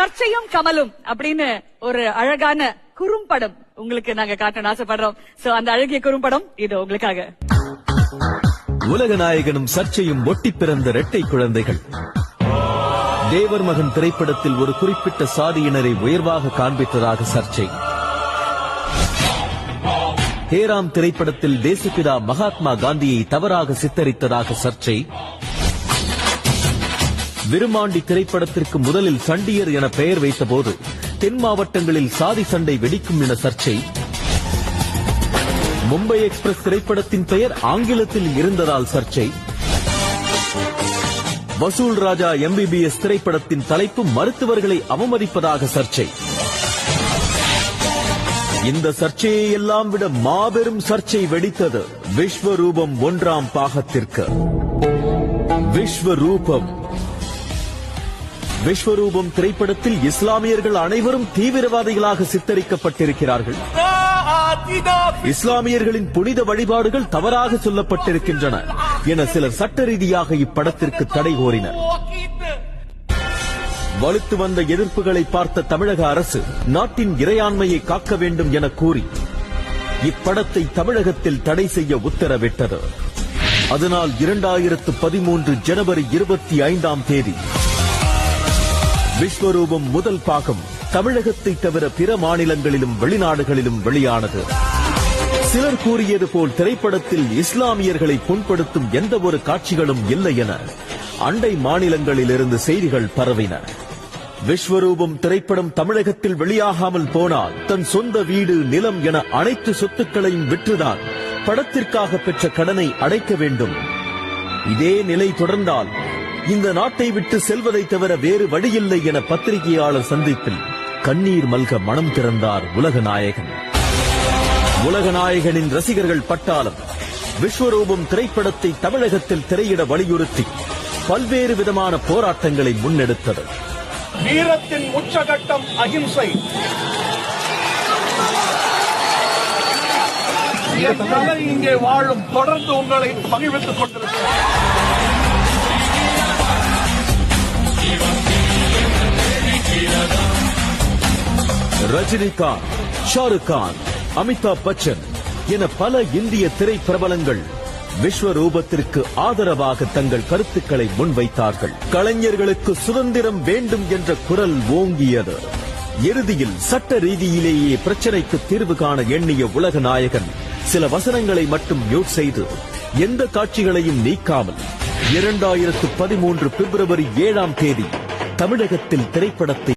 சர்ச்சையும் கமலும் அப்படின்னு ஒரு அழகான குறும்படம் உங்களுக்கு நாங்க காட்டணும் ஆசைப்படுறோம். சோ அந்த அழகிய குறும்படம் இது உங்களுக்காக. உலக நாயகனும் சர்ச்சையும் ஒட்டி பிறந்த இரட்டை குழந்தைகள். தேவர் மகன் திரைப்படத்தில் ஒரு குறிப்பிட்ட சாதியினரை உயர்வாக காண்பித்ததாக சர்ச்சை. ஹேராம் திரைப்படத்தில் தேசப்பிதா மகாத்மா காந்தியை தவறாக சித்தரித்ததாக சர்ச்சை. விருமாண்டி திரைப்படத்திற்கு முதலில் சண்டியர் என பெயர் வைத்தபோது தென் மாவட்டங்களில் சாதி சண்டை வெடிக்கும் என சர்ச்சை. மும்பை எக்ஸ்பிரஸ் திரைப்படத்தின் பெயர் ஆங்கிலத்தில் இருந்ததால் சர்ச்சை. வசூல் ராஜா MBBS திரைப்படத்தின் தலைப்பு மருத்துவர்களை அவமதிப்பதாக சர்ச்சை. இந்த சர்ச்சையை எல்லாம் விட மாபெரும் சர்ச்சை வெடித்தது விஸ்வரூபம் 1ஆம் பாகத்திற்கு. விஸ்வரூபம் திரைப்படத்தில் இஸ்லாமியர்கள் அனைவரும் தீவிரவாதிகளாக சித்தரிக்கப்பட்டிருக்கிறார்கள். இஸ்லாமியர்களின் புனித வழிபாடுகள் தவறாக சொல்லப்பட்டிருக்கின்றன என சிலர் சட்ட ரீதியாக இப்படத்திற்கு தடை கோரினர். வலுத்து வந்த எதிர்ப்புகளை பார்த்த தமிழக அரசு நாட்டின் இறையாண்மையை காக்க வேண்டும் என கூறி இப்படத்தை தமிழகத்தில் தடை செய்ய உத்தரவிட்டது. அதனால் 2013 ஜனவரி 25ஆம் தேதி விஸ்வரூபம் முதல் பாகம் தமிழகத்தை தவிர பிற மாநிலங்களிலும் வெளிநாடுகளிலும் வெளியானது. சிலர் கூறியது போல் திரைப்படத்தில் இஸ்லாமியர்களை புண்படுத்தும் எந்த ஒரு காட்சிகளும் இல்லை என அண்டை மாநிலங்களிலிருந்து செய்திகள் பரவின. விஸ்வரூபம் திரைப்படம் தமிழகத்தில் வெளியாகாமல் போனால் தன் சொந்த வீடு, நிலம் என அனைத்து சொத்துக்களையும் விற்றுதான் படத்திற்காக பெற்ற கடனை அடைக்க வேண்டும். இதே நிலை தொடர்ந்தால் இந்த நாட்டை விட்டு செல்வதை தவிர வேறு வழியில்லை என பத்திரிகையாளர் சந்திப்பில் கண்ணீர் மல்க மனம் திறந்தார் உலகநாயகன். உலகநாயகனின் ரசிகர்கள் பட்டாளம் விஸ்வரூபம் திரைப்படத்தை தமிழகத்தில் திரையிட வலியுறுத்தி பல்வேறு விதமான போராட்டங்களை முன்னெடுத்தது. வீரத்தின் உச்சகட்டம் அகிம்சை. இங்கே வாழும் தொடர்ந்து உங்களை மகிழ்வித்துக் கொண்டிருக்கிறார். ரஜினிகாந்த், ஷாருக் கான், அமிதாப் பச்சன் என பல இந்திய திரைப்பிரபலங்கள் விஸ்வரூபத்திற்கு ஆதரவாக தங்கள் கருத்துக்களை முன்வைத்தார்கள். கலைஞர்களுக்கு சுதந்திரம் வேண்டும் என்ற குரல் ஓங்கியது. இறுதியில் சட்ட ரீதியிலேயே பிரச்சனைக்கு தீர்வு காண எண்ணிய உலகநாயகன் சில வசனங்களை மட்டும் மியூட் செய்து எந்த காட்சிகளையும் நீக்காமல் 2013 பிப்ரவரி 7ஆம் தேதி தமிழகத்தில் திரைப்படத்தை